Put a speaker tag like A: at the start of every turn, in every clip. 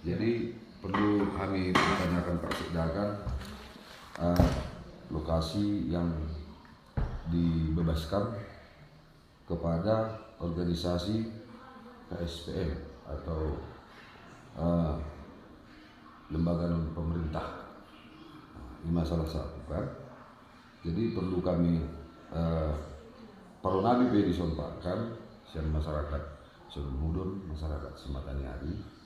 A: Jadi perlu kami pertanyakan Pak Sekda, lokasi yang dibebaskan kepada organisasi KSPM atau lembaga non pemerintah. Ini masalah satu kan. Jadi perlu kami Paronabi be disompakan siang masyarakat Solomudur, masyarakat Sematanyari.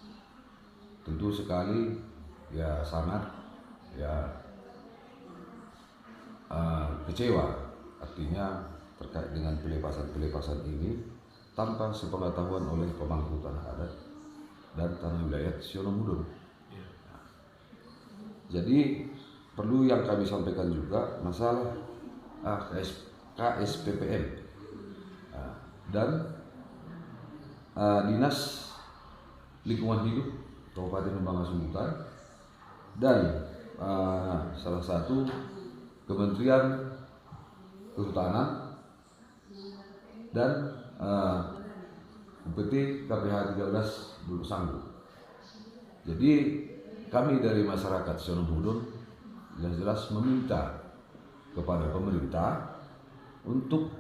A: Tentu sekali ya sangat ya kecewa, artinya terkait dengan pelepasan ini tanpa sepengetahuan oleh pemangku tanah adat dan tanah wilayah Solomudur. Jadi perlu yang kami sampaikan juga masalah KSPPM dan Dinas Lingkungan Hidup Kabupaten Lembang Asumutan dan salah satu Kementerian Kehutanan dan UPT KPH 13 Dulu Sanggu. Jadi kami dari masyarakat Solomudur jelas-jelas meminta kepada pemerintah untuk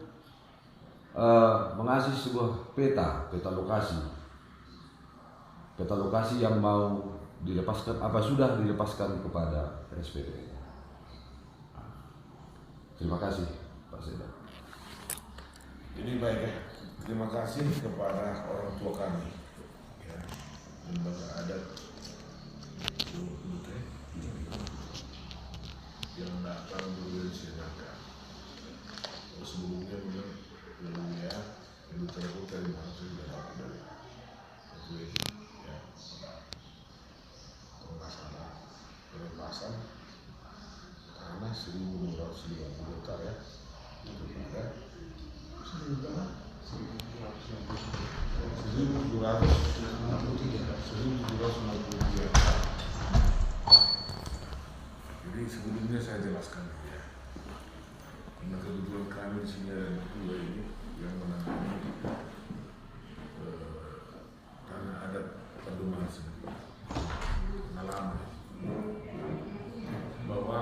A: mengasih sebuah peta lokasi yang mau dilepaskan, apa sudah dilepaskan kepada SPP. Terima kasih Pak Sekda.
B: Jadi baik ya, terima kasih kepada orang tua kami ya, lembaga adat yang datang bersilakan. Sebelumnya ya, itu terlalu dari maksud dari ya, masalah pelepasan karena 1.250 hektar ya, itu pada 1.293. Jadi sebelumnya saya jelaskan ya, karena kebetulan kami di sini ada dua ini yang menangani tanah adat Pademangan sendiri, pengalaman bahwa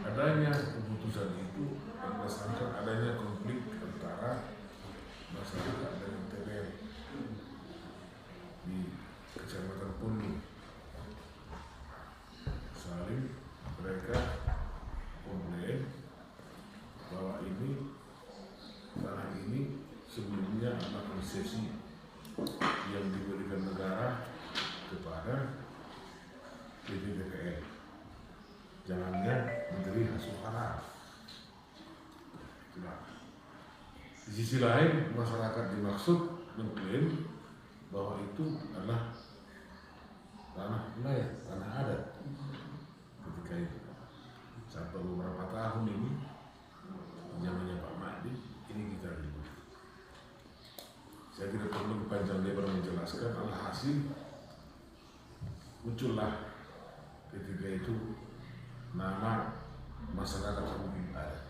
B: adanya keputusan itu berdasarkan adanya konflik antara masyarakat dan TPM di Kecamatan Pundi. Saling mereka komplain bahwa tanah ini sebelumnya adalah konsesi yang diberikan negara kepada PPPN. Jangannya Menteri Suhara. Di sisi lain masyarakat dimaksud mengklaim bahwa itu adalah tanah wilayah, tanah adat. Ketika itu sampai beberapa tahun ini zamannya Pak Mahdi ini kita ribut. Saya tidak perlu panjang lebar menjelaskan, alhasil muncullah ketika itu nama masyarakat hukum adat.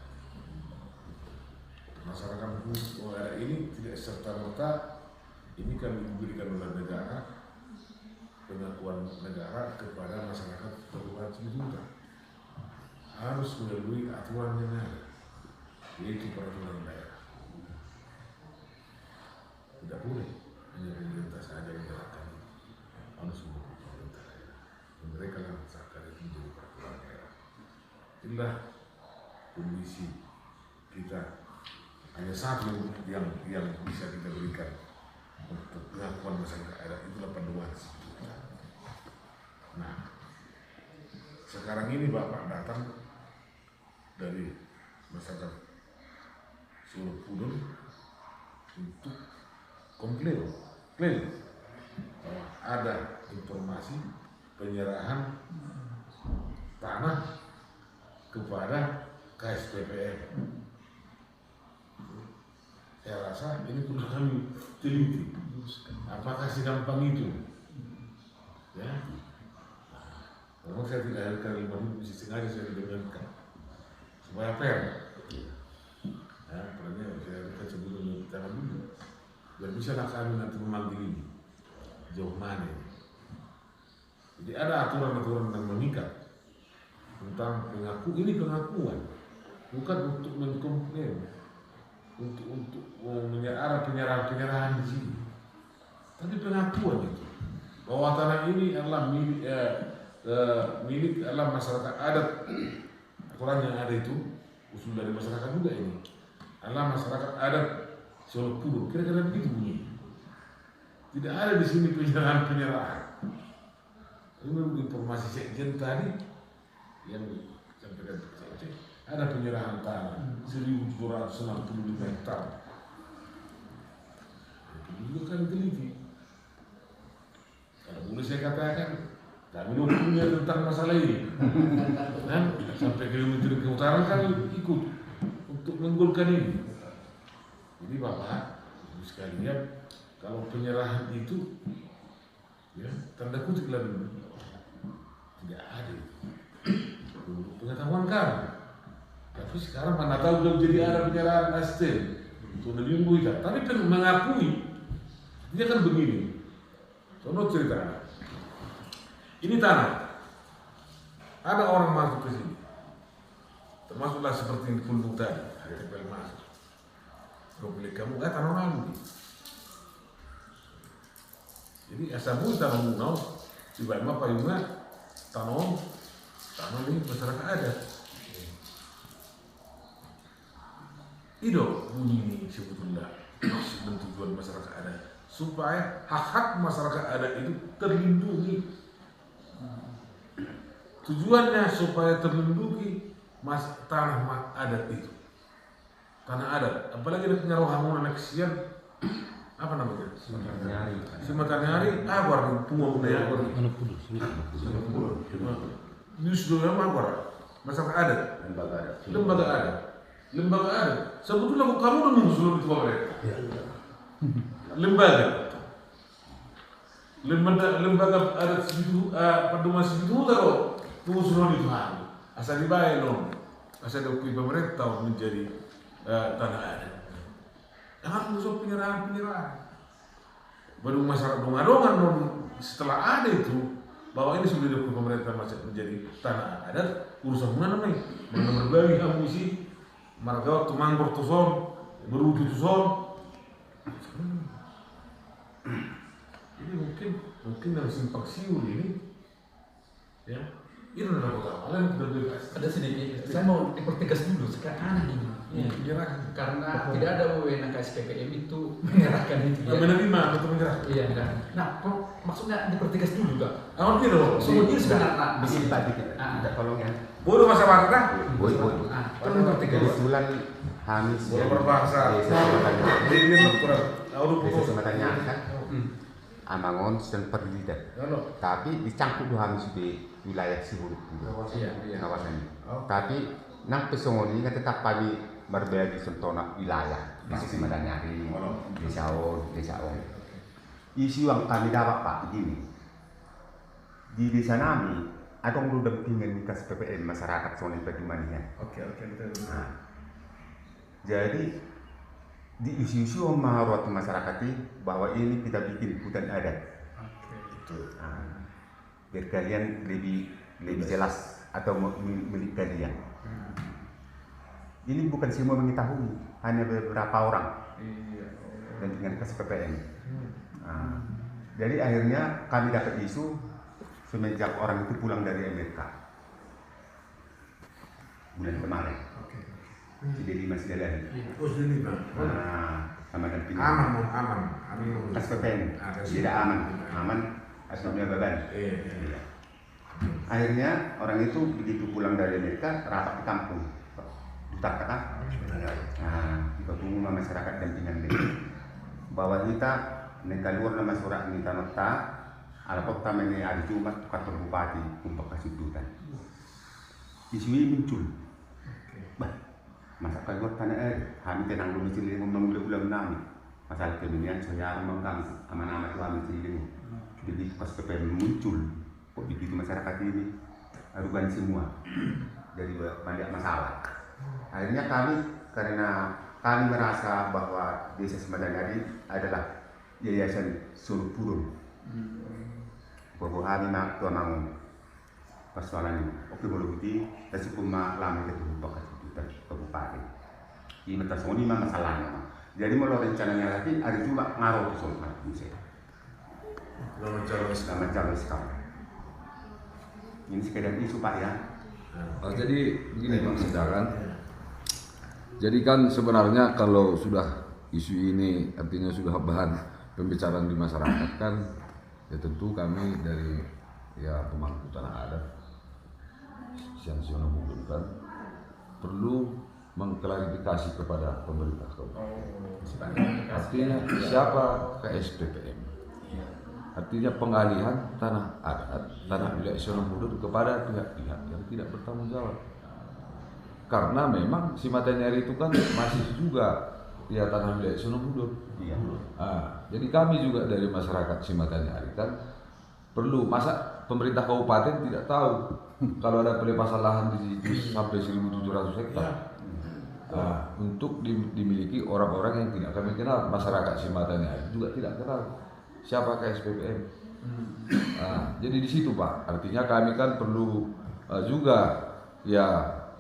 B: Masyarakat hukum adat ini tidak serta-merta ini kami diberikan oleh negara, pengakuan negara kepada masyarakat Kabupaten Solomudur. Harus melalui aturan yang ada, yaitu peraturan daerah. Tidak boleh hanya pemerintah saja yang menjalankan, harus mendukung pemerintah daerah. Mereka yang mengesahkan itu menjadi peraturan daerah. Inilah kondisi kita. Hanya satu yang bisa kita berikan untuk pengakuan masyarakat adat, itulah Pademangan. Nah, sekarang ini Bapak datang dari masyarakat Solomudur untuk komplain bahwa ada informasi penyerahan tanah kepada KSPPM. Saya rasa ini perlu kami teliti. Apakah segampang itu? Ya. Memang saya tidak ada kalimat itu, sengaja saya dengarkan supaya fair. Ya, karena saya akan sebelum jangan dulu. Biar bisa lah kami nanti memanggil ini jauh mana. Jadi ada aturan-aturan yang mengikat tentang ini pengakuan, bukan untuk mengkomplain, untuk ada penyerahan di sini, tapi pengakuan itu bahwa tanah ini adalah milik adalah masyarakat adat. Aturan yang ada itu usul dari masyarakat juga ini adalah masyarakat adat Solo Pudo, kira-kira begitu bunyi. Tidak ada di sini penyerahan. Ini informasi sekjen tadi yang sampaikan sekjen, ada penyerahan tanah 1.765 hektar. Itu juga kan teliti. Kalau boleh saya katakan, kami punya tentang masalah ini. Dan sampai ke Menteri Kehutanan kan ikut untuk menggolkan ini. Jadi Bapak, Ibu sekalian, kalau penyerahan itu, ya tanda kutip lah dulu, tidak ada. Pengetahuan kami. Tapi sekarang mana tahu belum jadi ada penyerahan nasdem. Sudah diminggu itu. Tapi kan mengakui, dia kan begini. Contoh cerita. Ini tanah. Ada orang masuk ke sini. Termasuklah seperti yang dipundung tadi. Ada yang masuk. Kalau beli kamu, tanah lagi. Jadi asamu tanah munau, sebaiknya payungnya tanah ini masyarakat adat. Itu bunyi ini sebetulnya maksud dan tujuan masyarakat adat, supaya hak-hak masyarakat adat itu terlindungi. Tujuannya supaya terlindungi tanah adat itu, tanah adat. Apalagi ada penyaruhan anak kesian, apa namanya? Sematanyari, abar pungung ya abar. Ini sudah abar. Masyarakat adat, lembaga adat. Sebetulnya kamu udah mengusul itu mereka. Lembaga adat segitu, pedoman segitu tahu pengusulan itu asal dibayar dong, asal diakui pemerintah menjadi tanah adat. Jangan musuh penyerahan. Baru masyarakat dongan dong setelah ada itu bahwa ini sudah diakui pemerintah menjadi tanah adat, urusan mana nih? Mana berbagi amunisi, marga tumang bertuson, berutu tuson. Jadi mungkin yang simpang siur ini, ya, ini adalah kota yang tidak bebas.
C: Ada sedikit, saya mau dipertegas dulu sekarang ini.
B: Menyerahkan.
C: Karena tidak ada wewenang KSPPM itu menyerahkan itu.
B: Ya. Menerima atau menyerahkan.
C: Iya. Nah, kok maksudnya dipertegas dulu juga?
B: Awal tidak.
C: Semuanya sebenarnya
D: begini Pak dikit. Tolong ya.
B: Boleh masa waktu
D: Boleh.
C: Tolong dipertegas.
D: Kebetulan Hamis
B: boleh berbahasa. Ini kurang.
D: Desa Sematanya kan. Amangon sedang perlidat. Tapi dicangkuk dua Hamis di wilayah Sihuruk.
C: Iya.
D: Kawasan. Tapi nang pesongon ini kan tetap pagi berbeda di sentona wilayah di Sematanyari, Desa On. Isu yang kami dapat Pak begini. Di desa kami ada yang udah dengan kas PPM masyarakat soalnya bagaimana?
B: Oke, betul.
D: Nah, jadi di isu-isu maharat masyarakat ini bahwa ini kita bikin hutan adat.
B: Oke, itu.
D: Nah, biar kalian lebih jelas atau milik kalian. Ini bukan semua mengetahui, hanya beberapa orang.
B: Iya.
D: Dan dengan kas PPM. Nah, jadi akhirnya kami dapat isu semenjak orang itu pulang dari Amerika bulan kemarin. Jadi masih jalan.
B: Sudah lima.
D: Nah, sama dan pindah.
B: Aman.
D: Kas PPN, tidak aman, aslinya beban.
B: Iya.
D: Akhirnya orang itu begitu pulang dari Amerika rapat di kampung, Dutak kata. Nah, kita tunggu sama masyarakat dampingan dia. Bahwa kita nekaluar nama surat minta nota, ala kota ini hari Jumat kantor bupati untuk kasih dutan. Isu ini muncul. Masa kalau tanah kami tenang dulu sini ngomong ulang nami masalah keminian saya kami aman-aman kami sini jadi pas PPM muncul kok begitu masyarakat ini arugan semua dari banyak masalah. Akhirnya kami karena kami merasa bahwa desa Sematanyari adalah yayasan Solo Pudo hari mak tua mau persoalan ini. Oke boleh bukti, tapi cuma lama kita lupa kita kabupaten. Ini tersoni mah masalahnya. Jadi mau rencananya lagi ada juga ngaruh ke soal misalnya. Nama calon sekarang. Ini sekedar isu Pak ya.
A: Jadi begini Pak Sedaran. Jadi kan sebenarnya kalau sudah isu ini artinya sudah bahan pembicaraan di masyarakat kan, ya tentu kami dari pemangku tanah adat Siono Mudun kan perlu mengklarifikasi kepada pemerintah kabupaten. Artinya siapa KSPPM? Artinya pengalihan tanah adat, tanah wilayah Siono Mudun kepada pihak-pihak yang tidak bertanggung jawab. Karena memang Simatanyari itu kan masih juga tanah wilayah Siono Mudun.
D: Iya.
A: Jadi kami juga dari masyarakat Simatanyari kan perlu, masa pemerintah kabupaten tidak tahu kalau ada pelepasan lahan di situ sampai 1.700 hektar. Untuk dimiliki orang-orang yang tidak kami kenal, masyarakat Simatanyari juga tidak kenal siapa KSPPM. Jadi di situ Pak, artinya kami kan perlu juga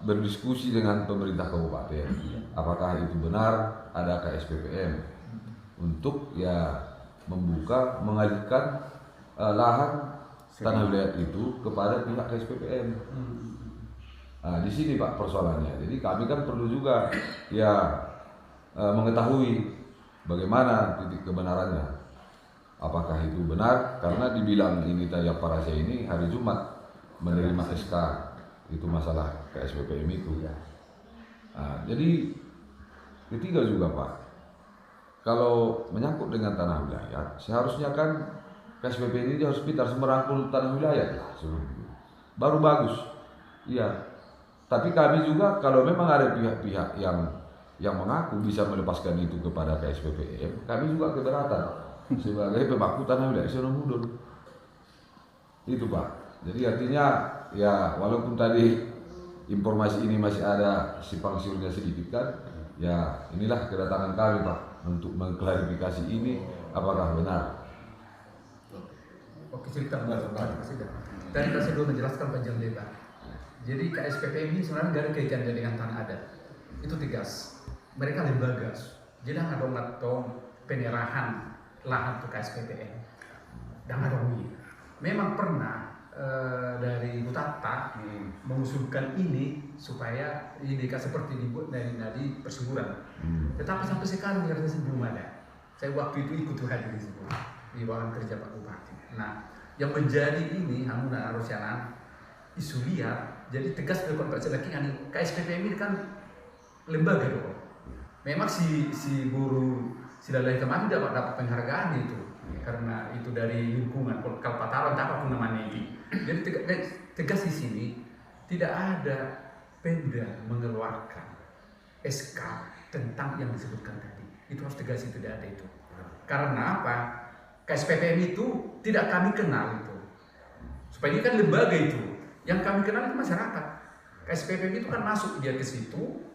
A: berdiskusi dengan pemerintah kabupaten, apakah itu benar ada KSPPM untuk membuka, mengalihkan lahan tanah wilayah itu kepada pihak KSPPM. Di sini Pak persoalannya. Jadi kami kan perlu juga mengetahui bagaimana titik kebenarannya. Apakah itu benar? Karena dibilang ini Tayak Parasya ini hari Jumat menerima SK itu masalah KSPPM itu. Jadi ketiga juga Pak, kalau menyangkut dengan tanah wilayah, seharusnya kan KSPPM ini harus pintar merangkul tanah wilayah baru bagus. Iya. Tapi kami juga kalau memang ada pihak-pihak yang mengaku bisa melepaskan itu kepada KSPPM, kami juga keberatan sebagai pemangku tanah wilayah Siono Mudun. Itu Pak. Jadi artinya walaupun tadi informasi ini masih ada simpang siurnya sedikit kan, inilah kedatangan kami Pak untuk mengklarifikasi ini apakah benar.
C: Oke, cerita Pak Presiden. Tadi Pak Presiden menjelaskan panjang lebar. Jadi KSPPM ini sebenarnya nggak ada kaitannya dengan tanah adat. Itu tegas. Mereka lembaga. Jadi nggak ada penyerahan lahan ke KSPPM. Dan ada memang pernah dari Butata mengusulkan ini supaya ini seperti dibuat dari nadi persuburan. Tetapi sampai sekarang belum ada. Saya waktu itu ikut hadir di situ di bawah kerja Pak Bupati. Nah, yang menjadi ini Hamuna Rosyanan isu liar. Jadi tegas dilakukan Pak Cedaking, KSPPM ini kan lembaga dong. Memang si guru Silalai kemarin dapat penghargaan itu karena itu dari lingkungan Kalpataran apapun namanya ini. Jadi tegas di sini tidak ada Pemda mengeluarkan SK tentang yang disebutkan tadi. Itu harus tegas, itu tidak ada itu. Karena apa? KSPPM itu tidak kami kenal itu. Supaya ini kan lembaga itu. Yang kami kenal itu masyarakat. KSPPM itu kan masuk dia ke situ.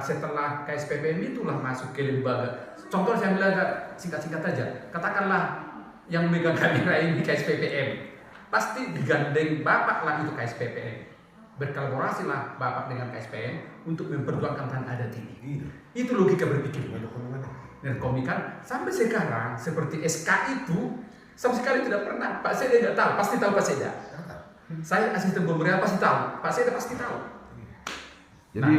C: Setelah KSPPM itulah masuk ke lembaga. Contoh saya bilang singkat-singkat aja. Katakanlah yang megang kamera ini KSPPM. Pasti digandeng Bapak lah itu KSPPM. Berkolaborasi lah Bapak dengan KSPPM untuk memperjuangkan tanah adat ini. Itu logika berpikir. Dan kami kan sampai sekarang seperti SK itu sama sekali tidak pernah. Pak Seda tidak tahu. Pasti tahu Pak Seda. Saya asisten pemerintah pasti tahu, Pak Seda pasti tahu. Jadi,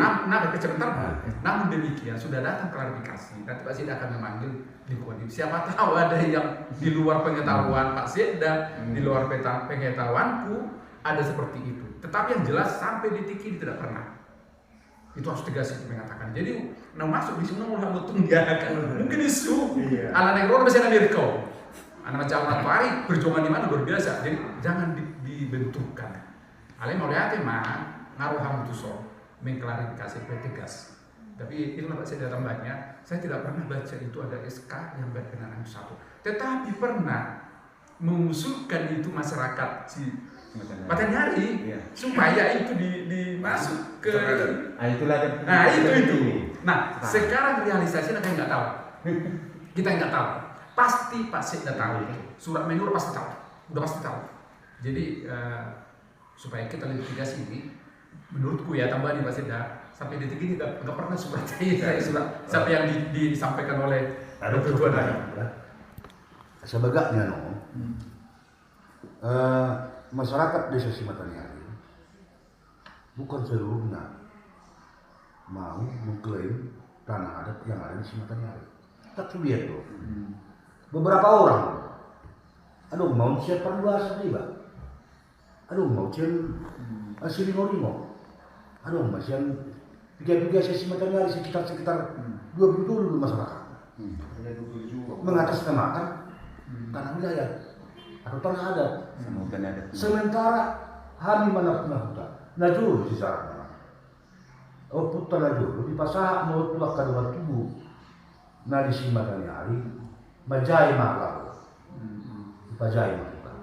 C: namun demikian sudah datang klarifikasi. Nanti Pak Seda akan memanggil di kodim. Siapa tahu ada yang di luar pengetahuan Pak Seda, di luar pengetahuanku ada seperti itu. Tetapi yang jelas sampai detik ini tidak pernah. Itu harus tegas itu mengatakan. Jadi, masuk di sini mulai betul dia akan mungkin isu. Ala negro masih ada dirkau. Anak macam orang pari perjuangan di mana luar biasa. Jadi jangan dibenturkan. Ale mau lihat ngaruh ham itu mengklarifikasi tegas. Tapi itu Pak saya tambahnya, saya tidak pernah baca itu ada SK yang berkenaan satu. Tetapi pernah mengusulkan itu masyarakat si Matanyari supaya itu masuk ke.
D: Itulah.
C: Itu. Nah sekarang realisasinya kita nggak tahu. Kita nggak tahu. Pasti Pak Seda tahu. Surat menurut pasti tahu. udah pasti tahu. Jadi supaya kita litigasi ini, menurutku ya tambahan nih Mas Ida, sampai detik ini nggak pernah surat sampai yang disampaikan oleh Dr. Juandari.
E: Sebagainya masyarakat desa Simatanyari bukan seluruhnya mau mengklaim tanah adat yang ada di Simatanyari. Tak lihat tuh. Beberapa orang, aduh mau siapa luas nih, aduh mau Silingo, aduh masih yang tiga Simatanyari sekitar 20 dulu masyarakat. Mengatasnamakan tanah wilayah atau tanah adat. Sementara hari mana pernah hutan, najul si sana. Oh putar najul, lebih pasah mau tuak kadang tubuh. Nah di Simatanyari, majai malam, majai malam.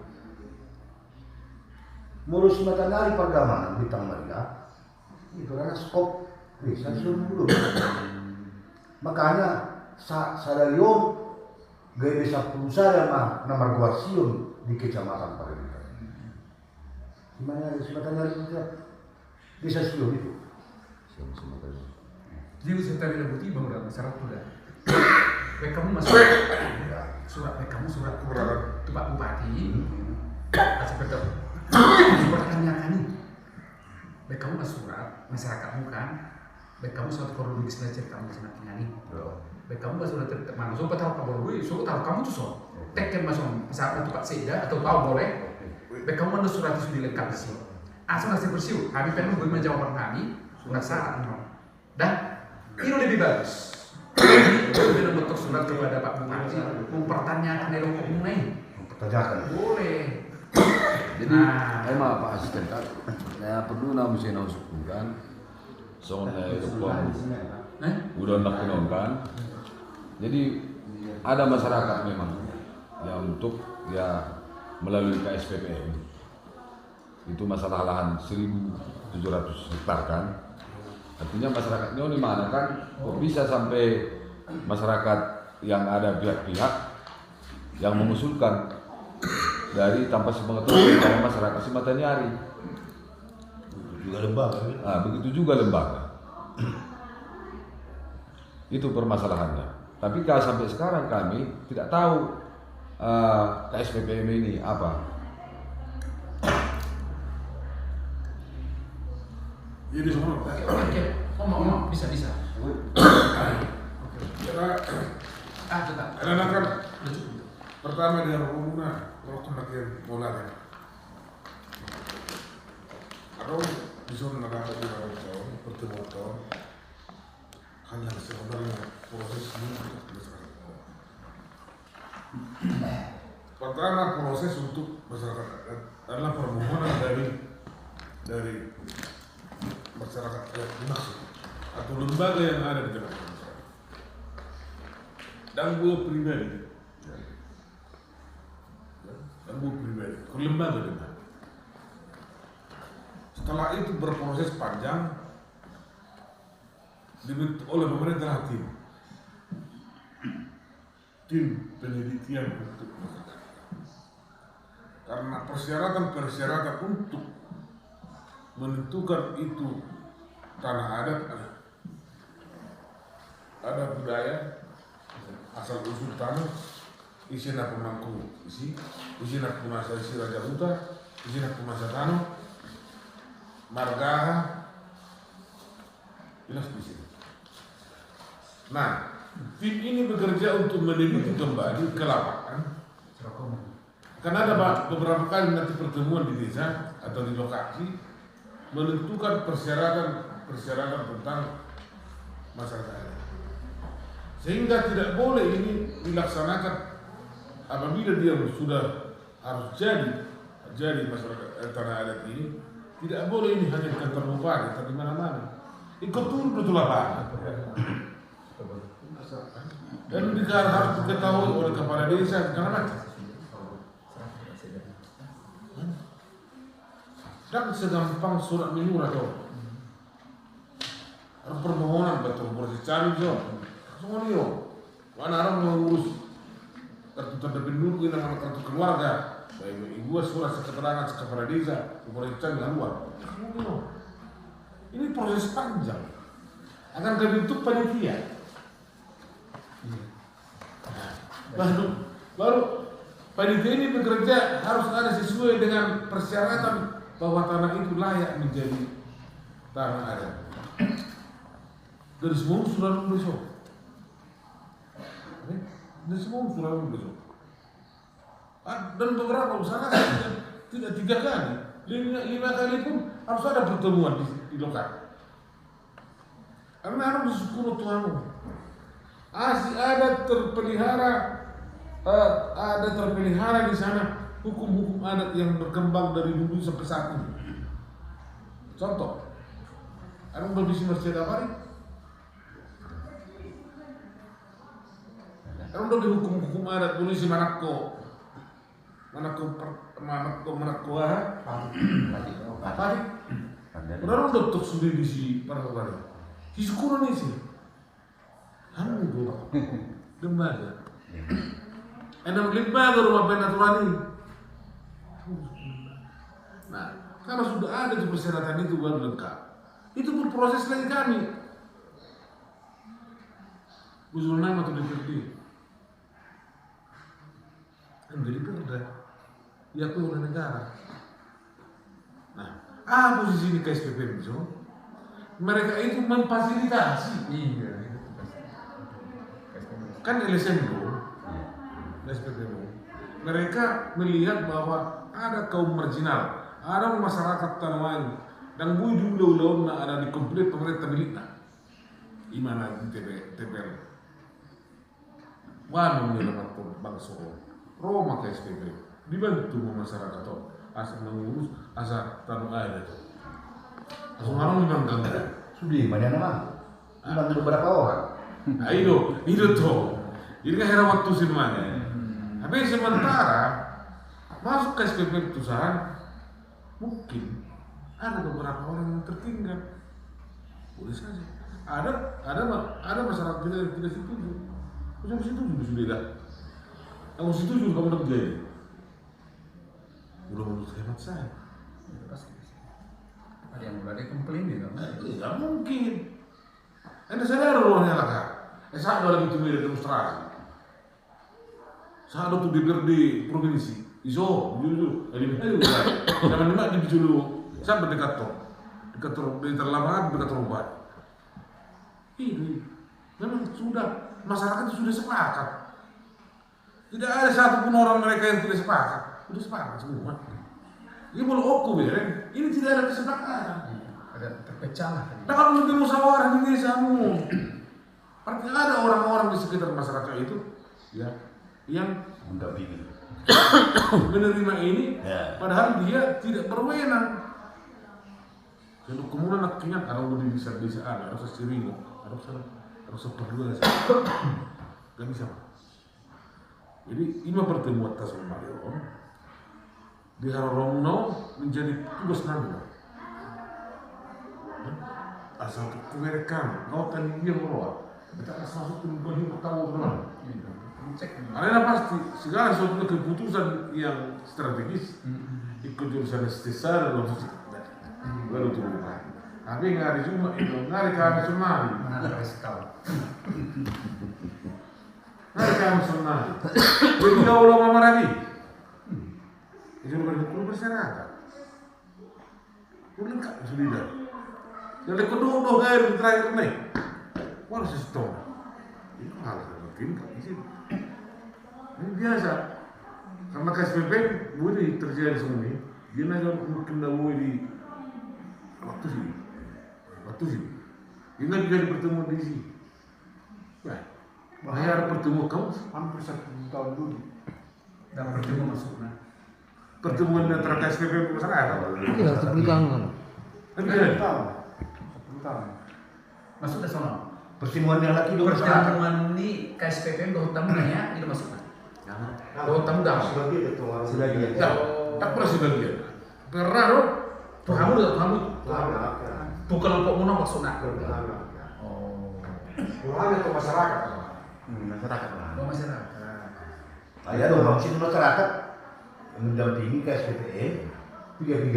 E: Murus Simatanyari Pergamanan Bintang Maria, itu adalah skop desa dulu. Makanya sadarion gaya desa Pusara nomor 2 Sion di Kecamatan Parigita. Di mana Simatanyari itu desa Sion itu.
C: Jadi saya tadi bukti bahwa masyarakat udah. Baik kamu masuk surat, kamu surat ke Pak Bupati, seperti pertanyakan nih. Baik kamu masuk surat masyarakatmu kan, baik kamu suatu kronologis belajar kamu sama tinggal nih. Baik kamu masuk surat mana? So tahu kamu so tahu kamu tuh so. Tekan masuk masyarakat itu Pak Seda atau tahu boleh. Baik kamu mana surat itu dilengkapi sih. Asal nasi bersih. Kami pengen gue menjawab kami surat saat dan ini lebih bagus. Boleh membentuk surat kepada Pak Bupati mempertanyakan elok komunai.
E: Mempertanyakan.
C: Boleh.
A: Jadi, emang Pak Asisten kan, saya perlu namun saya nasukukan, soalnya udah nak penonton. Jadi ada masyarakat memang yang untuk ya melalui KSPPM itu masalah lahan 1.700 hektar kan. Artinya masyarakatnya di mana kan? Kok bisa sampai masyarakat yang ada pihak-pihak yang mengusulkan dari tanpa sepengetahuan dari masyarakat Simatanyari.
E: Juga lembaga.
A: Begitu juga lembaga. Itu permasalahannya. Tapi kalau sampai sekarang kami tidak tahu KSPPM ini apa.
B: Jadi semua.
C: Oke, ngomong bisa. Tetap.
B: Karena kan pertama dia umumnya waktu makin bola kan. Atau disuruh nakal di tahun pertemuan tahun hanya sebenarnya proses ini pertama proses untuk masyarakat adalah permohonan dari masyarakat yang dimaksud atau lembaga yang ada di tengah masyarakat dan gue pribadi ke lembaga dengan setelah itu berproses panjang dibentuk oleh pemerintah tim penelitian untuk masyarakat karena persyaratan untuk menentukan itu tanah adat ada budaya asal usul tanah isina pemangku isina kumasa isi Raja Huta isina kumasa tanah margaha jelas di sini. Nah, tim ini bekerja untuk meneliti kembali ke lapangan. Karena ada beberapa kali nanti pertemuan di desa atau di lokasi menentukan persyaratan tentang masyarakat. Sehingga tidak boleh ini dilaksanakan apabila dia sudah harus jadi masyarakat tanah adat ini, tidak boleh ini hanya di kantor bupati atau di mana-mana. Ikut turun betul lapangan. Dan harus diketahui oleh kepala desa segala macam. Dan segampang surat menyurat permohonan betul proses cari semua nih mana orang mengurus kartu tanda penduduk dengan kartu keluarga baik gua surat keterangan kepala desa, pemerintahan dengan luar. Ini proses panjang. Akan terbentuk panitia. Baru panitia ini bekerja harus ada sesuai dengan persyaratan bahwa tanah itu layak menjadi tanah adat. Dari semua sudah besok. Dan semua sudah besok. Dan beberapa usaha tidak 3 kali, 5 kali pun harus ada pertemuan di lokal. Karena harus bersyukur Tuhanmu. Ada terpelihara di sana hukum-hukum adat yang berkembang dari dulu sampai saat ini. Contoh, ada berbisnis masjid apa? Ada hukum-hukum adat polisi Manako apa? Orang dokter sudah di si para kali. Syukur nih sih. Anu do. Lembaga. Enam lembaga rumah penaturani. Nah, kalau sudah ada di persyaratan itu baru lengkap. Itu pun proses lagi kami. Usul nama atau DPRD. Menjadi perda. Diakui oleh negara. Nah, posisi ini KSPP itu? Mereka itu memfasilitasi.
C: Iya.
B: Kan LSM itu, KSPP itu. Mereka melihat bahwa ada kaum marginal, ada masyarakat Tanawani, dan buju ulau-ulau ada di komplit pemerintah miliknya. Gimana di TPL? Wanu menyelamat bangsa Roma KSPP dibantu masyarakat asal mengurus asal tanah adat itu. Asal orang memang ganggu.
E: Sudah mana nama? Memang beberapa orang.
B: Nah, itu tuh. Jadi kan heran waktu semuanya. Tapi sementara masuk ke SPP perusahaan mungkin ada beberapa orang yang tertinggal. Boleh saja. Ada masyarakat kita yang tidak setuju. Macam setuju sudah dah. Kamu setuju kamu nak jadi. Udah menurut hemat saya.
C: Ada yang udah komplain gitu.
B: Tidak mungkin. Anda sadar ruangnya lah kan. Saat ada lagi tumbuh demonstrasi. Saat ada tuh DPRD provinsi. Iso, dulu. Jangan demak di dulu. Sampai dekat di terlalu dekat rumah. Ini memang sudah masyarakat itu sudah sepakat. Tidak ada satupun orang mereka yang tidak sepakat. Sudah sepakat semua. Ini boleh oku ya. Ini tidak ada kesepakatan.
C: Ada terpecah lah.
B: Nah kalau lebih musyawarah di desamu, artinya ada orang-orang di sekitar masyarakat itu, ya, yang
D: mendampingi.
B: menerima ini,
D: Ya.
B: padahal dia tidak berwenang. Jadi kemudian akhirnya kalau udah bisa harus sering, harus berdua saja. Gak bisa. Jadi ini pertemuan tas Mario di Harorongno menjadi tugas kami. Asal kuwerekam, kau kan dia merawat. Kita asal satu bagi tahu benar. Karena pasti segala sesuatu keputusan yang strategis ikut jurusan sesar dan baru turun. Tapi ngari cuma itu ngari kami semua.
C: Mana ada sekali.
B: Ngari kami semua. Jadi kau ulama marabi. Itu berhukum bersyarat. Kurang tak sudah. Jadi kedua air terakhir nih. Wah sistem. Ini hal mungkin tak isi. Ini biasa. Karena KSPP boleh terjadi semua ini. Dia nak mungkin dah boleh di waktu sih. Dia nak jadi bertemu di sini. Baik. Bahaya bertemu kamu
E: Hampir 1 tahun dulu.
C: Dan bertemu masuknya.
B: pertemuan antara KSPP dan masyarakat.
F: Iya, 10 tahun.
B: Kan dia.
E: Tahun.
C: Masuk ke sana.
E: Pertemuan yang lagi dua
C: Pertemuan ini KSPP udah tamunya itu masuknya. Oh, tamu dah.
E: Sebagai ketua sebagai.
B: Tak pernah sebagian. Pernah loh.
C: Tuhamu udah tuhamu. Tuh kelompok mana maksudnya? Oh.
E: Tuhan itu masyarakat.
D: Masyarakat lah.
C: Oh masyarakat.
E: Ada dong maksud masyarakat. mendampingi ke SPPM 33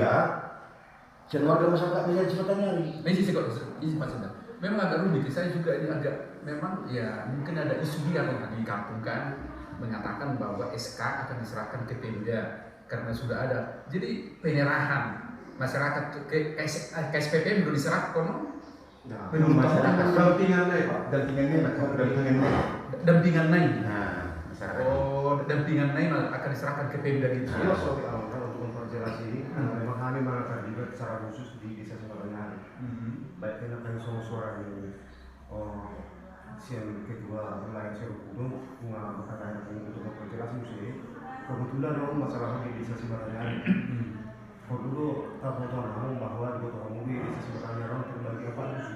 E: dan warga masyarakat desa Cimatanyari.
C: Nah, isi Pak Sedang. Memang agak rumit, saya juga ini agak memang ya mungkin ada isu liar yang di kampung kan mengatakan bahwa SK akan diserahkan ke Pemda karena sudah ada. Jadi penyerahan masyarakat ke SPPM belum diserahkan.
D: Nah,
C: Menurut masyarakat
D: dampingan naik Pak,
C: dampingan naik.
D: Nah, masyarakat.
C: Oh, dampingan naik akan diserahkan ke Pemda gitu.
F: Iya, soal untuk memperjelas ini, memang kami malah terlibat secara khusus di desa Cimatanyari. Baik dengan suara ini, siang kedua wilayah Serupudung, berkata untuk memperjelas musuh. Kebetulan masalah di desa Cimatanyari. Dulu tak tahu bahwa di Kota Mudi desa Cimatanyari terbagi 4 dusun.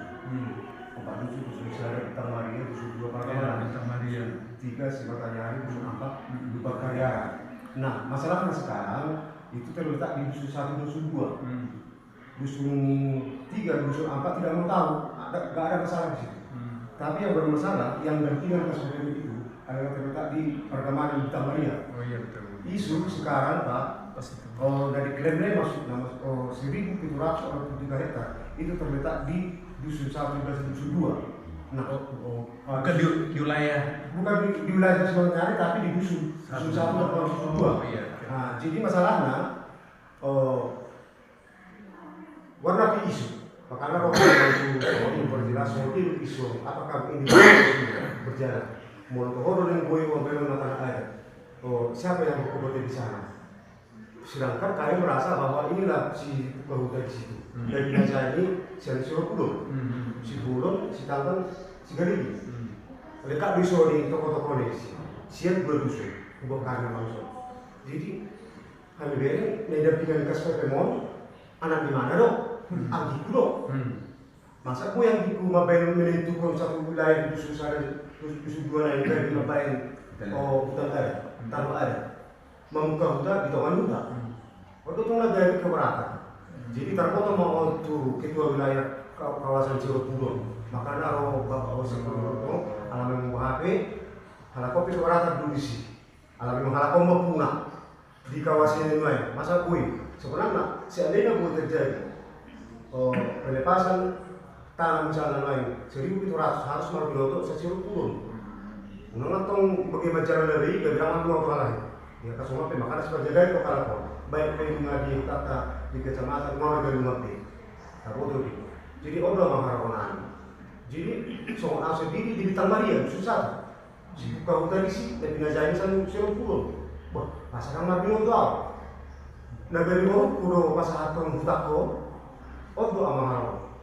F: 4 dusun, dusun Isara, Bintang Maria, dusun 2 Parkara,
C: Bintang Maria,
F: 3 Cimatanyari, dusun 4, 2 Parkara. Nah, masalahnya sekarang itu terletak di dusun 1, dusun 2. Dusun 3, dusun 4 tidak mau tahu, gak ada masalah di situ. Tapi yang bermasalah, yang dampingan kasus itu adalah terletak di perkemahan Bintang Maria.
C: Oh iya betul.
F: Isu sekarang Pak, dari klaim masuk 1.743 hektar itu terletak di dusun 1 dan dusun 2. Nah,
C: bukan di wilayah
F: di wilayah Cimatanyari tapi di dusun 1 dan dusun 2.
C: Iya.
F: Nah, jadi masalahnya warna isu. Makanya kalau itu berjelas motif isu apakah ini berjalan. Mau kohoro dengan gue memang tanah air. Siapa yang berkompeten di sana? Sedangkan kami merasa bahwa inilah si Bahuta di situ. Dan biasa ini si Surabaya, si Bulon, si Tangkang, si Galigi. Lekat di sini toko-toko ini siap berdusun, bukan karena bangsa. Jadi kami beri mendampingi kasih pemon, anak di mana dong? Agiku dong. Masa aku yang di rumah bayi menentukan satu wilayah di dusun sana, dusun 2 lain dari ngapain? Hutan ada, tanah ada. Membuka hutan di tengah hutan. Waktu itu dari keberatan. Jadi terpotong mau itu ketua wilayah kawasan Cirebon. Makanya roh bapak Osipur itu alami HP, halakopi keberatan dulu sih. Alami menghalakom punah di kawasan ini lain. Masa gue sebenarnya seandainya gue terjadi pelepasan tanah misalnya lain 1.700 harus malu untuk Cirebon. Mengatong bagaimana cara dari kebirangan dua orang lain. Ya kasih makanya sebagai jaga itu kalau baik pengguna di kata di kecamatan mau dari rumah P. Tahu tu. Jadi orang mengharapkan. Jadi soal sendiri di Bintang Maria susah. Si buka hutan di sini dan binajain sana Cirebon. Wah, pasangan nabi itu apa? Nagari mau kudo pasal hatong hutan ko. Odo amahal.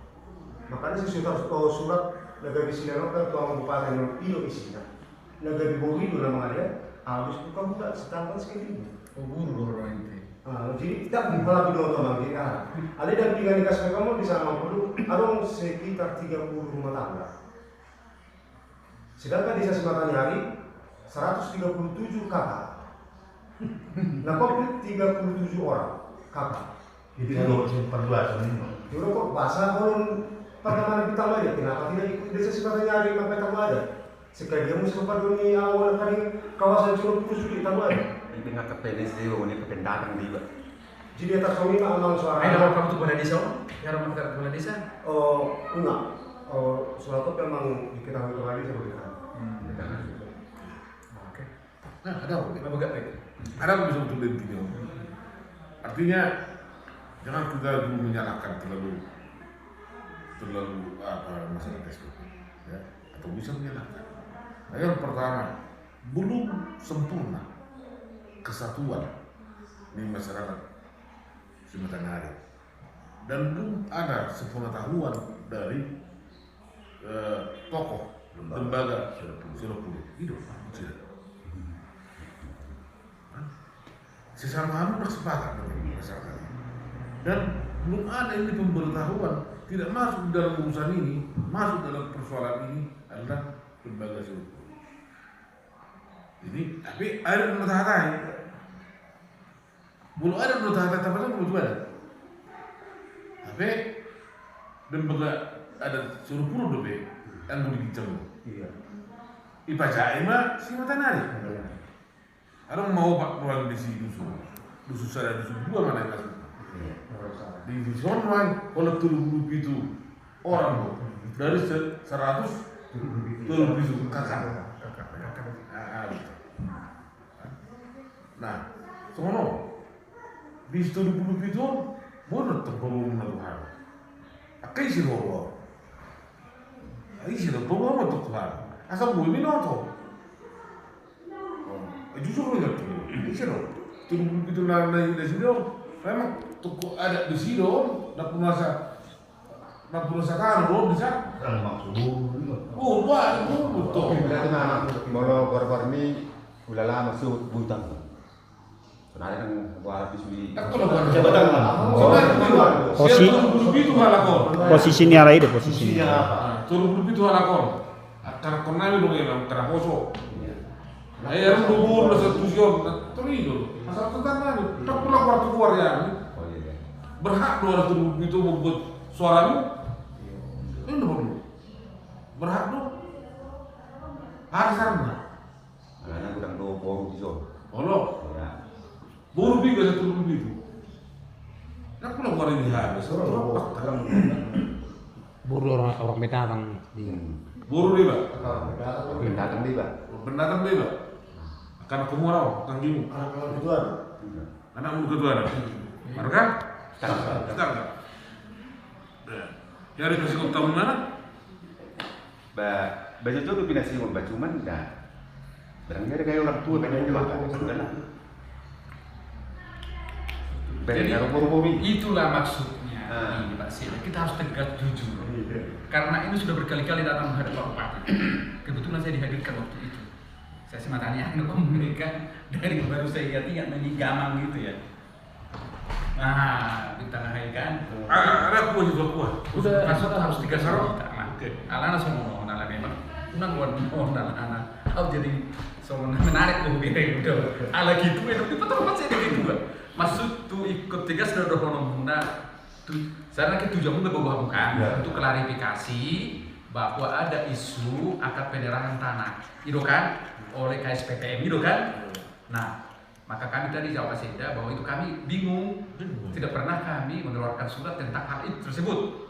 F: Makanya si surat nagari sinalokan tuang bupati ilo isinya. Nagari bogi itu nama dia. Habis buka hutan setangkan sekali.
C: Buru orang itu.
F: Jadi kita buka lagi teman kita. Ada dampingan di kasih kamu di sana perlu ada sekitar 30 rumah tangga. Sedangkan desa Cimatanyari 137 kakak. Nah, komplit 37 orang kakak.
E: Jadi kalau simpan 12 ini.
F: Jadi kok bahasa orang pertama kita lagi kenapa tidak ikut desa Cimatanyari sampai tamu ada? Sekali dia musim paduni awal kali kawasan Cirebon sudah tamu ada.
D: Dengan kepenis dia, ini kependatang juga.
F: Jadi atas kami memang suara.
C: Ada kamu tuh kepala desa? Ya orang kepala desa?
F: Enggak. Suatu memang diketahui kembali seperti itu.
C: Oke.
B: Nah, ada apa?
C: Kenapa gak baik?
B: Ada apa bisa betul intinya? Artinya jangan kita dulu menyalahkan terlalu masalah SPP, ya, atau bisa menyalahkan. Nah, yang pertama, belum sempurna kesatuan di masyarakat Cimatanyari dan belum ada sepengetahuan dari tokoh lembaga Cirebon hidup sesama kami bersepakat dengan masyarakat dan belum ada ini pemberitahuan tidak masuk dalam urusan ini, masuk dalam persoalan ini adalah lembaga Cirebon. Ini tapi ada penetapan, belum ada penetapan tapi belum ada. Tapi lembaga ada Cirebon dulu yang boleh bincang.
F: Iya.
B: Ipacai mah Cimatanyari. Orang mau pak pulang di sini semua. dusun saya dusun dua mana kasih. Di Sonman kalau 70 itu orang loh dari 100 70 kakak. Nah, sono di 70 itu boleh terbangun Tuhan. Akai sih loh. Akai sih loh, bangun Tuhan. Asal bumi noto. Justru enggak tuh. Ini sih loh. 70 itu nanti di sini memang toko ada di sini dong, dapur rasa dong bisa. Oh, wah, itu betul.
D: Berarti nah, kalau korban ini ulala masuk butang. Sebenarnya kan gua habis beli.
B: Aku lah
F: Jabatan
B: itu halakon.
G: Posisinya apa itu posisinya?
B: Turun itu halakon. Karena konali dong yang karena kosong. Air dulu rasa tujuan terlidur. Asal tetangga nih, tak pernah keluar ya.
D: Oh iya.
B: Berhak 200 itu membuat suaramu. Ini dulu. Berhak dong. Harus karena.
D: Karena gudang do boru di zon.
B: Allah.
D: Ya.
B: Baru juga 1 itu. Tak pernah keluar ini habis.
G: Buru orang Pendatang di
B: Baru dia, Pak.
D: Datang dia, Pak.
B: Pendatang dia, Pak. Karena kamu orang, tanggimu. Anakmu kedua ada. Baru kan? Sekarang. Ya ada kasih kau tahu mana?
D: Baju itu udah pindah sih, Mbak, cuman enggak. Barangnya ada kayak orang tua pengen makan, sudah lah.
C: Jadi
D: Bumi.
C: itulah maksudnya ini Pak Sila. Kita harus tegas jujur. Karena ini sudah berkali-kali datang menghadap Pak Bupati. Kebetulan saya dihadirkan waktu itu. Saya sih matanya mereka dari baru saya ingat ini gamang gitu ya. Nah, di tengah kan.
B: Ada kuah juga kuah.
C: Udah masuk harus 3
B: Sarung?
C: juta. Alana semua nala memang. Unang buat nala anak. Oh jadi semua menarik loh biar udah. Ala gitu itu betul pasti ada gitu. Maksud tuh ikut 3 sudah ngomongna tuh saya lagi tujuanmu bawa bukan untuk klarifikasi bahwa ada isu akad penerangan tanah itu kan oleh KSPPM itu kan. Nah, maka kami tadi jawab Sekda bahwa itu kami bingung, tidak pernah kami mengeluarkan surat tentang hal itu tersebut.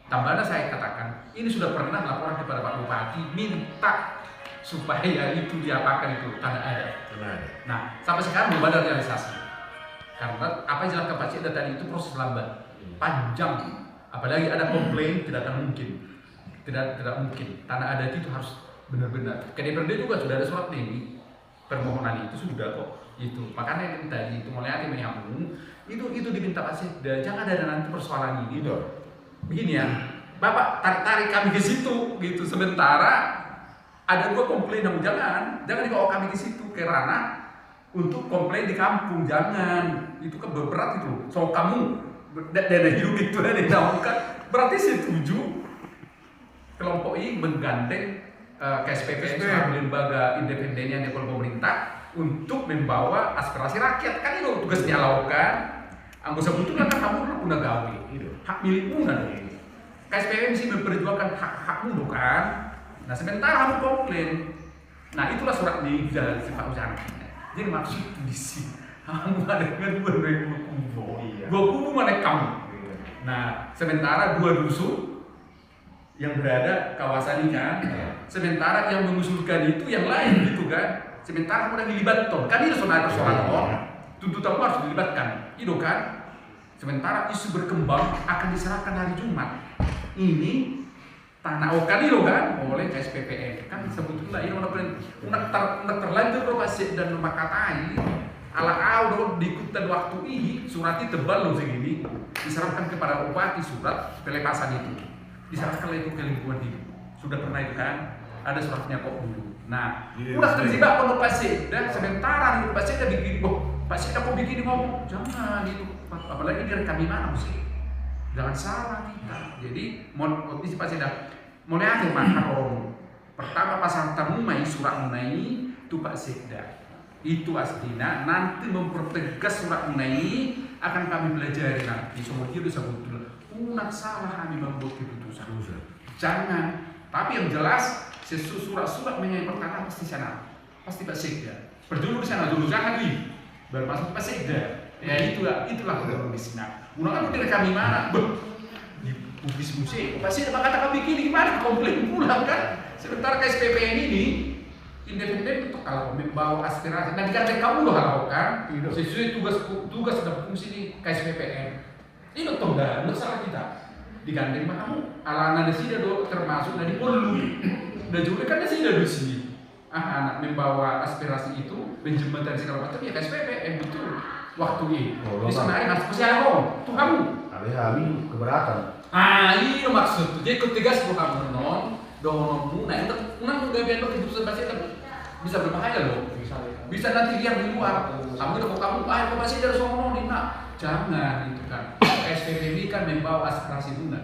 C: Tambahnya saya katakan, ini sudah pernah laporan kepada Pak Bupati minta supaya itu diapakan itu tanah adat. Nah, sampai sekarang belum ada realisasi. Karena apa yang dijelaskan Pak Sekda tadi itu proses lambat, panjang. Apalagi ada komplain tidak akan mungkin, tidak mungkin. Tanah adat itu harus benar-benar. Ke DPRD juga sudah ada surat ini, permohonan itu sudah kok. Itu makanya yang tadi itu mulai hati menyambung itu diminta Pak Sekda, jangan ada nanti persoalan ini. Begini ya, Bapak tarik kami ke situ gitu. Sementara ada 2 komplain yang jangan dibawa kami ke situ ke ranah untuk komplain di kampung, jangan. Itu kan berat itu. So kamu dana hidup itu ada dinaungkan, berarti setuju kelompok ini menggandeng KSPPM sebagai lembaga independen yang dilakukan pemerintah untuk membawa aspirasi rakyat. Kan itu tugas dilakukan. Anggota sebetulnya kan kamu udah punya gawe, hak milikmu kan. KSPPM sih memperjuangkan hak-hakmu kan. Nah sementara kamu komplain. Nah itulah surat di jalan sifat usaha. Jadi maksud di sini kamu ada dengan 2 kubu. 2 kubu mana kamu? Nah sementara 2 dusun yang berada kawasan ini kan, sementara yang mengusulkan itu yang lain gitu kan. Sementara kamu udah dilibatkan, kan itu soal tuntutan harus dilibatkan, itu kan. Sementara isu berkembang akan diserahkan hari Jumat. Ini tanah okan itu kan oleh KSPPM kan sebetulnya ini udah terlanjur Pak Sekda dan makatai ala awal diikutan waktu ini surat itu tebal loh segini diserahkan kepada bupati surat pelepasan itu diserahkan lagi ke lingkungan hidup sudah pernah itu kan ada suratnya kok dulu. Nah udah terjebak kalau Pak Sekda sementara itu Pak Sekda bikin Pak Sekda kok bikin ngomong jangan itu apalagi dari kami mana sih. Jangan salah kita. Jadi kondisi Pak Sekda mulai akhir makan orang pertama pasang tamumai surat munai itu Pak Sekda itu aslinya nanti mempertegas surat munai akan kami pelajari nanti semua itu sebetulnya unak salah kami membuat keputusan jangan tapi yang jelas surat-surat mengenai perkara pasti sana pasti Pak Sekda berjulur di sana dulu jangan baru masuk ke Paseda. Ya itulah kronologisnya. Ulang kan direkam di mana? Di publis musik. Paseda kata kami begini gimana? Komplain pulang kan? Sementara KSPPN ini independen untuk kalau membawa aspirasi. Nah dikatakan kamu loh lakukan sesuai tugas dan fungsi di KSPPN. Ini toh dah, nggak salah kita. Digandeng mah kamu, ala anak sih do termasuk dari polu. Dan juga kan sih dari sini. Anak membawa aspirasi itu, menjembatani segala macam ya KSPPN betul. Waktu ini, bisa naik masuk ke siapa? Tuh kamu.
E: Kami keberatan.
C: Iya maksud. Jadi ketegas tuh kamu non. Donomu, nah itu nang gabian lo hidup sebasi bisa berbahaya loh. Bisa nanti lihat di luar. Kamu udah kamu, kok masih dari sono nih nak. Jangan itu kan. SPP ini kan membawa aspirasi guna.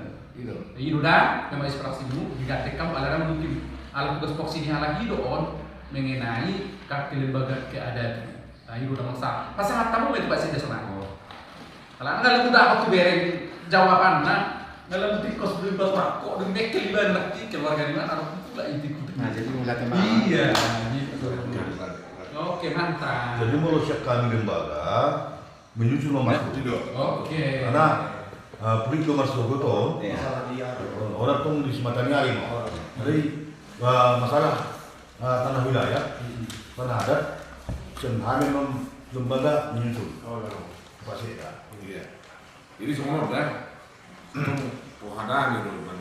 C: Itu dah, membawa aspirasi guna. Diganti kamu alarm mungkin alat tugas fokus ini lagi on mengenai kaki lembaga keadaan. Nah itu udah masalah. Pasangan kamu itu pasti ada sana. Kalau anda udah waktu bereng jawaban, nah dalam tikos beli bapak kok dengan keliban lagi keluarga di mana itu lah inti.
D: Nah, jadi mulai
C: Iya, gitu. Oke, mantap.
E: Jadi menurut kami lembaga menyusun nomor itu.
C: Oke.
E: Karena perik nomor itu
F: Masalah dia.
E: orang tuh di Sumatera hari. Jadi masalah tanah wilayah, tanah adat, kami lembaga menyusun. Pasti ya.
B: Iya. Jadi semua kan pohadaan itu kan.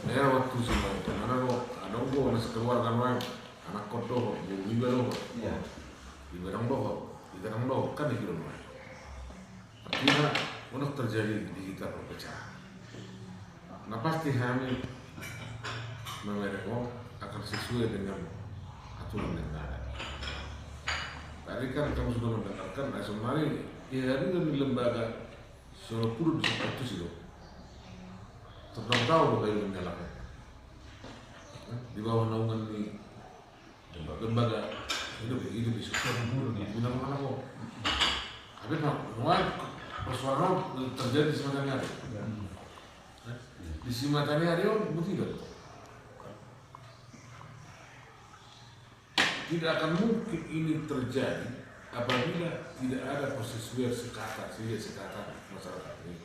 B: Ya waktu semua itu mana lo ada gua masih keluarga main anak kotor, juga lo.
D: Iya.
B: Di barang doh kan di rumah. Artinya untuk terjadi di kita perpecahan. Nah pasti kami mengerti akan sesuai dengan aturan yang ada. Tadi kan kamu sudah mendengarkan, nah sebenarnya ya hari ini lembaga Solo Puru seperti itu. Tahu bagaimana menyalakan. Di bawah naungan di lembaga itu bisa benar mana kok. Tapi persoalan terjadi di Sumatera hari. Di Sumatera hari tidak. Tidak akan mungkin ini terjadi apabila tidak ada persesuaian sekata masyarakat ini.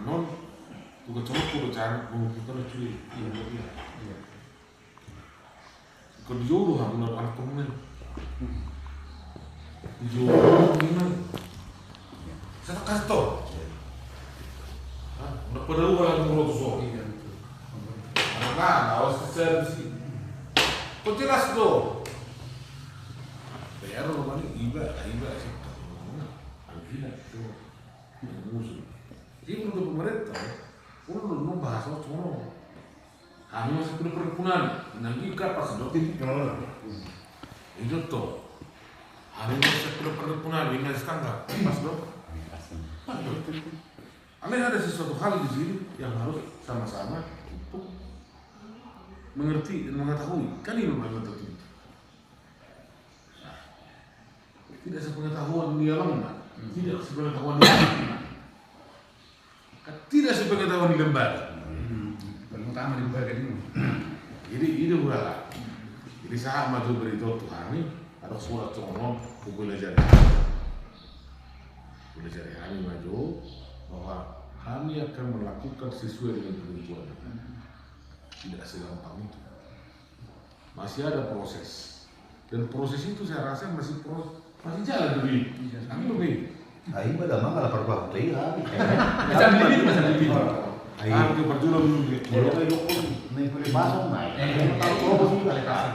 B: Non, tugas cowok bercanda, bukan cuy. Iya. Kalau dijodoh aku anak temen. Dijodoh gimana? Saya kasih tau. Udah pada luar yang menurut so. Nah, awas secara sih. Kok jelas tuh? Bayar rumah ini iba sih. Gila itu. Musuh. Ini untuk pemerintah, perlu membahas soal kami masih perlu perkebunan, nanti kapas dokter kenapa? Itu tuh, kami masih perlu perkebunan dengan standar, pas dok. Aneh ada sesuatu hal di sini yang harus sama-sama untuk mengerti dan mengetahui, kan ini memang betul. Tidak sepengetahuan dia lemah, tidak sepengetahuan dia lemah. Tidak sepengetahuan di lembaga.
C: Paling utama di lembaga ini.
B: Jadi itu udah. Jadi saya maju beritahu Tuhan ini ada surat ngomong belajar kami maju bahwa kami akan melakukan sesuai dengan ketentuan. Tidak segampang itu. Masih ada proses. Dan proses itu saya rasa masih jalan begini. Kami begini.
E: Aing pada mah kalau perlu teh ya.
C: Macam ini.
B: Aku berjuang dulu.
E: Kalau kayak dokter nih pilih pasang naik.
C: Tahu sih kali pasang.